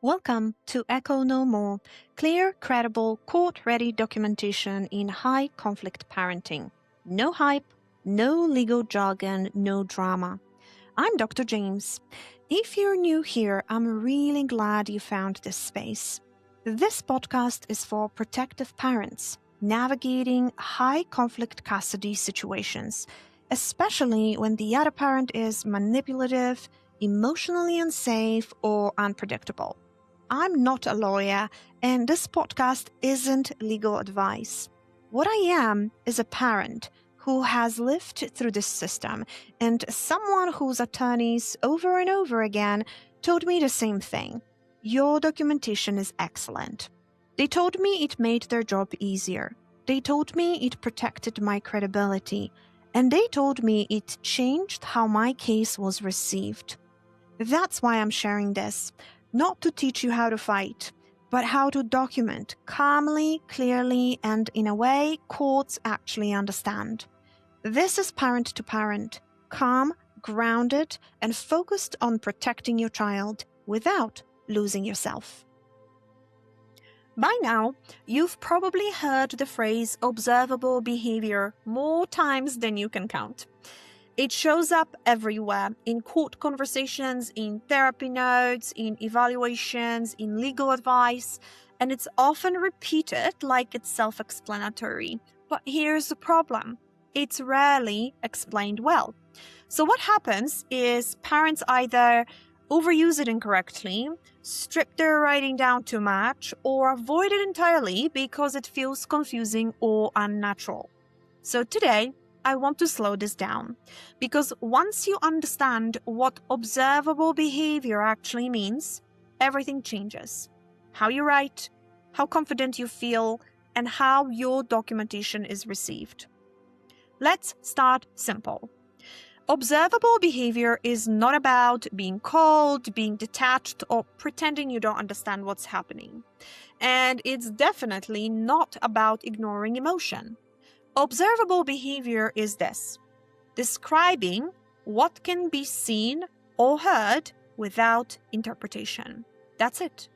Welcome to Echo No More, clear, credible, court-ready documentation in high-conflict parenting. No hype, no legal jargon, no drama. I'm Dr. James. If you're new here, I'm really glad you found this space. This podcast is for protective parents navigating high-conflict custody situations, especially when the other parent is manipulative, emotionally unsafe, or unpredictable. I'm not a lawyer, and this podcast isn't legal advice. What I am is a parent who has lived through this system, and someone whose attorneys over and over again told me the same thing. Your documentation is excellent. They told me it made their job easier. They told me it protected my credibility, and they told me it changed how my case was received. That's why I'm sharing this. Not to teach you how to fight, but how to document calmly, clearly, and in a way courts actually understand. This is parent to parent, calm, grounded, and focused on protecting your child without losing yourself. By now, you've probably heard the phrase observable behavior more times than you can count. It shows up everywhere, in court conversations, in therapy notes, in evaluations, in legal advice, and it's often repeated like it's self-explanatory. But here's the problem. It's rarely explained well. So what happens is parents either overuse it incorrectly, strip their writing down too much, or avoid it entirely because it feels confusing or unnatural. So today, I want to slow this down, because once you understand what observable behavior actually means, everything changes. How you write, how confident you feel, and how your documentation is received. Let's start simple. Observable behavior is not about being cold, being detached, or pretending you don't understand what's happening. And it's definitely not about ignoring emotion. Observable behavior is this: describing what can be seen or heard without interpretation. That's it.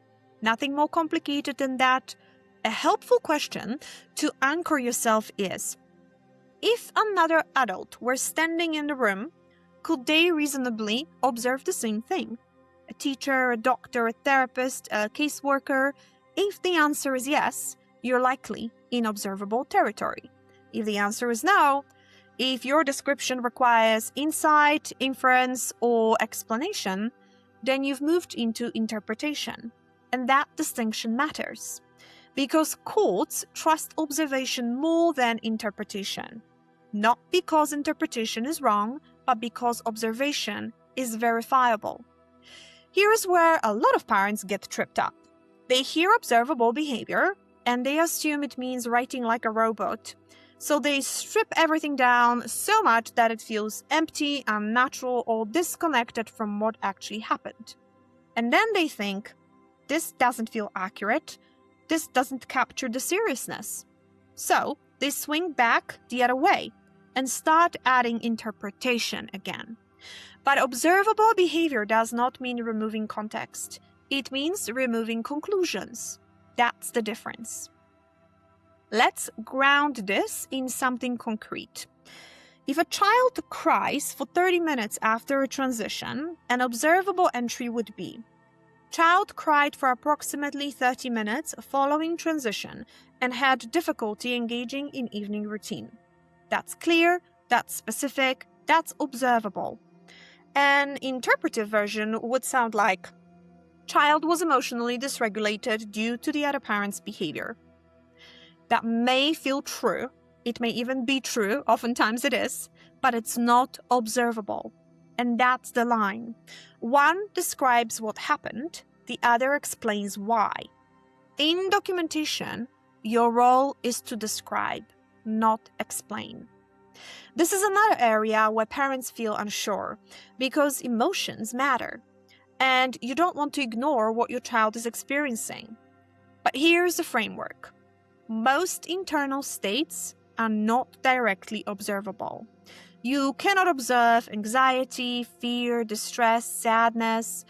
Nothing more complicated than that. A helpful question to anchor yourself is: if another adult were standing in the room, could they reasonably observe the same thing? A teacher, a doctor, a therapist, a caseworker? If the answer is yes, you're likely in observable territory. If the answer is no, if your description requires insight, inference, or explanation, then you've moved into interpretation. And that distinction matters, because courts trust observation more than interpretation. Not because interpretation is wrong, but because observation is verifiable. Here is where a lot of parents get tripped up. They hear observable behavior, and they assume it means writing like a robot. So they strip everything down so much that it feels empty, unnatural, or disconnected from what actually happened. And then they think, this doesn't feel accurate, this doesn't capture the seriousness. So they swing back the other way and start adding interpretation again. But observable behavior does not mean removing context. It means removing conclusions. That's the difference. Let's ground this in something concrete. If a child cries for 30 minutes after a transition, an observable entry would be: child cried for approximately 30 minutes following transition and had difficulty engaging in evening routine. That's clear, that's specific, that's observable. An interpretive version would sound like: child was emotionally dysregulated due to the other parent's behavior. That may feel true, it may even be true, oftentimes it is, but it's not observable. And that's the line. One describes what happened, the other explains why. In documentation, your role is to describe, not explain. This is another area where parents feel unsure, because emotions matter, and you don't want to ignore what your child is experiencing. But here's the framework. Most internal states are not directly observable. You cannot observe anxiety, fear, distress, sadness.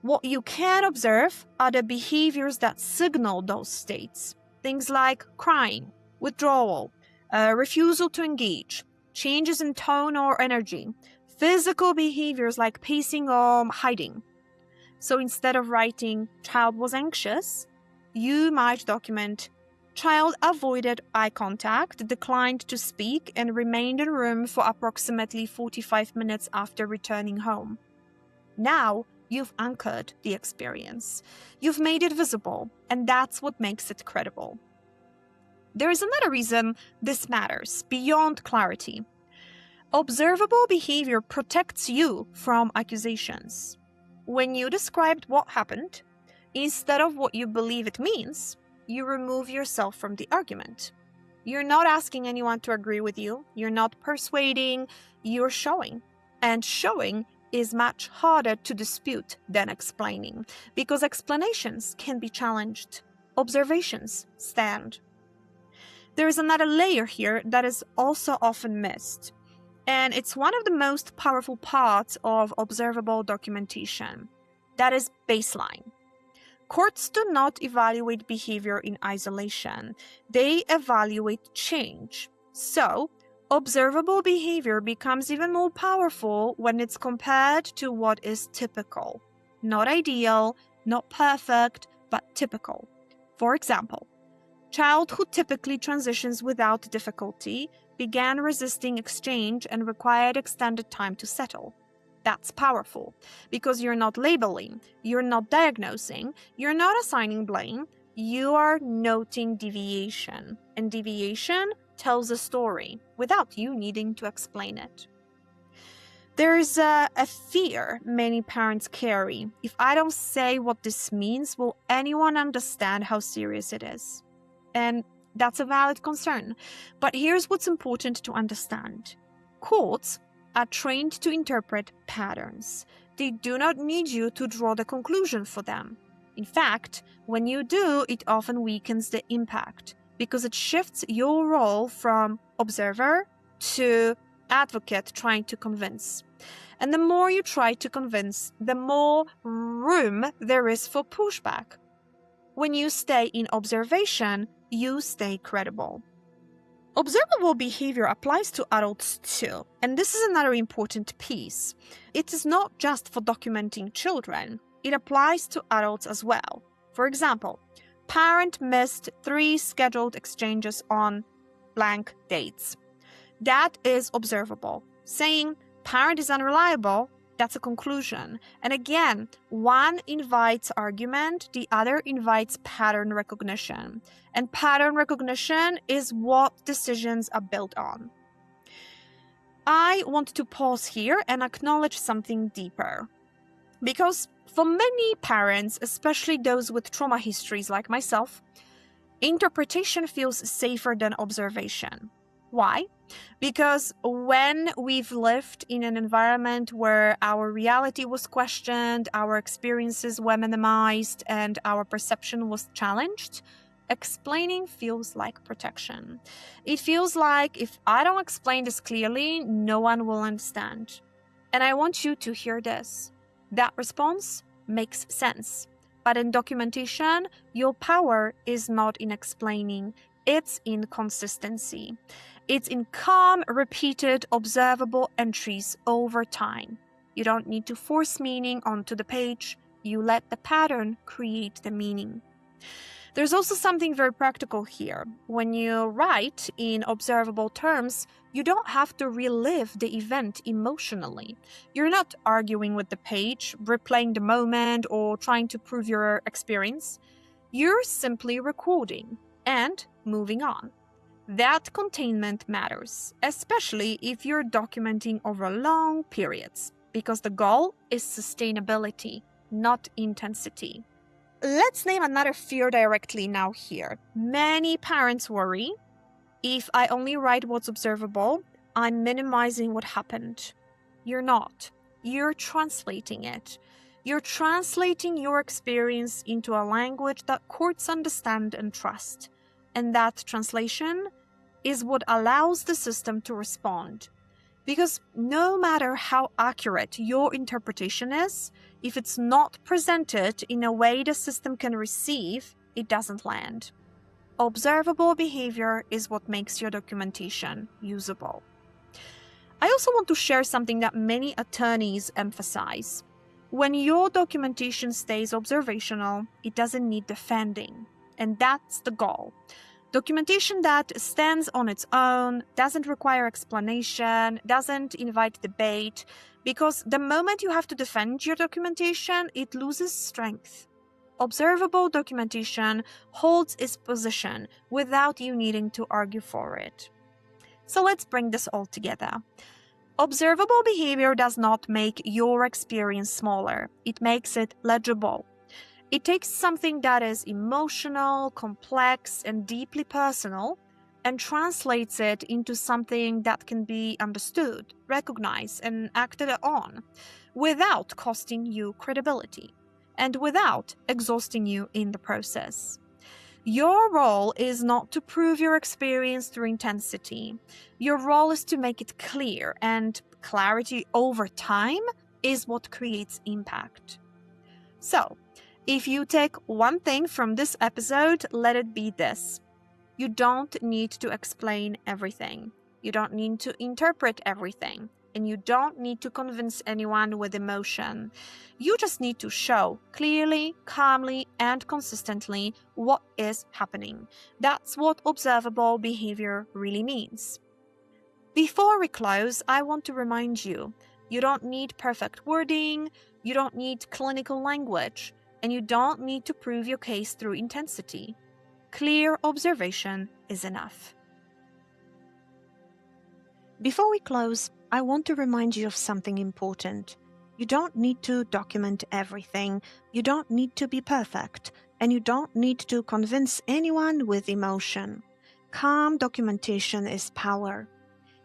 What you can observe are the behaviors that signal those states. Things like crying, withdrawal, refusal to engage, changes in tone or energy, physical behaviors like pacing or hiding. So instead of writing, child was anxious, you might document, child avoided eye contact, declined to speak, and remained in room for approximately 45 minutes after returning home. Now, you've anchored the experience. You've made it visible, and that's what makes it credible. There is another reason this matters beyond clarity. Observable behavior protects you from accusations. When you described what happened, instead of what you believe it means, you remove yourself from the argument. You're not asking anyone to agree with you. You're not persuading. You're showing. And showing is much harder to dispute than explaining, because explanations can be challenged. Observations stand. There is another layer here that is also often missed, and it's one of the most powerful parts of observable documentation. That is baseline. Courts do not evaluate behavior in isolation. They evaluate change. So, observable behavior becomes even more powerful when it's compared to what is typical. Not ideal, not perfect, but typical. For example, child who typically transitions without difficulty began resisting exchange and required extended time to settle. That's powerful, because you're not labeling, you're not diagnosing, you're not assigning blame, you are noting deviation. And deviation tells a story without you needing to explain it. There's a fear many parents carry. If I don't say what this means, will anyone understand how serious it is? And that's a valid concern. But here's what's important to understand. Courts are trained to interpret patterns. They do not need you to draw the conclusion for them. In fact, when you do, it often weakens the impact, because it shifts your role from observer to advocate trying to convince. And the more you try to convince, the more room there is for pushback. When you stay in observation, you stay credible. Observable behavior applies to adults too, and this is another important piece. It is not just for documenting children, it applies to adults as well. For example, parent missed 3 scheduled exchanges on blank dates. That is observable. Saying parent is unreliable, that's a conclusion. And again, one invites argument, the other invites pattern recognition. And pattern recognition is what decisions are built on. I want to pause here and acknowledge something deeper. Because for many parents, especially those with trauma histories like myself, interpretation feels safer than observation. Why? Because when we've lived in an environment where our reality was questioned, our experiences were minimized, and our perception was challenged, explaining feels like protection. It feels like if I don't explain this clearly, no one will understand. And I want you to hear this. That response makes sense. But in documentation, your power is not in explaining, it's in consistency. It's in calm, repeated, observable entries over time. You don't need to force meaning onto the page. You let the pattern create the meaning. There's also something very practical here. When you write in observable terms, you don't have to relive the event emotionally. You're not arguing with the page, replaying the moment, or trying to prove your experience. You're simply recording and moving on. That containment matters, especially if you're documenting over long periods, because the goal is sustainability, not intensity. Let's name another fear directly now here. Many parents worry, if I only write what's observable, I'm minimizing what happened. You're not. You're translating it. You're translating your experience into a language that courts understand and trust. And that translation is what allows the system to respond. Because no matter how accurate your interpretation is, if it's not presented in a way the system can receive, it doesn't land. Observable behavior is what makes your documentation usable. I also want to share something that many attorneys emphasize. When your documentation stays observational, it doesn't need defending, and that's the goal. Documentation that stands on its own, doesn't require explanation, doesn't invite debate, because the moment you have to defend your documentation, it loses strength. Observable documentation holds its position without you needing to argue for it. So let's bring this all together. Observable behavior does not make your experience smaller, it makes it legible. It takes something that is emotional, complex, and deeply personal and translates it into something that can be understood, recognized, and acted on without costing you credibility and without exhausting you in the process. Your role is not to prove your experience through intensity. Your role is to make it clear, and clarity over time is what creates impact. So, if you take one thing from this episode, let it be this. You don't need to explain everything. You don't need to interpret everything. And you don't need to convince anyone with emotion. You just need to show clearly, calmly, and consistently what is happening. That's what observable behavior really means. Before we close, I want to remind you, you don't need perfect wording, you don't need clinical language, and you don't need to prove your case through intensity. Clear observation is enough. Before we close, I want to remind you of something important. You don't need to document everything, you don't need to be perfect, and you don't need to convince anyone with emotion. Calm documentation is power.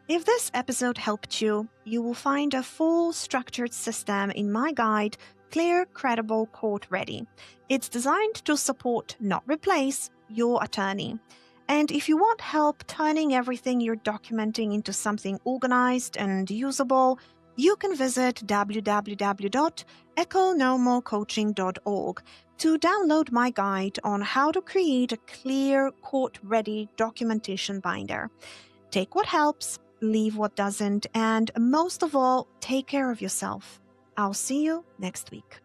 If this episode helped you, you will find a full structured system in my guide, Clear, Credible, Court Ready. It's designed to support, not replace, your attorney. And if you want help turning everything you're documenting into something organized and usable, you can visit www.economocoaching.org to download my guide on how to create a clear, court-ready documentation binder. Take what helps, leave what doesn't, and most of all, take care of yourself. I'll see you next week.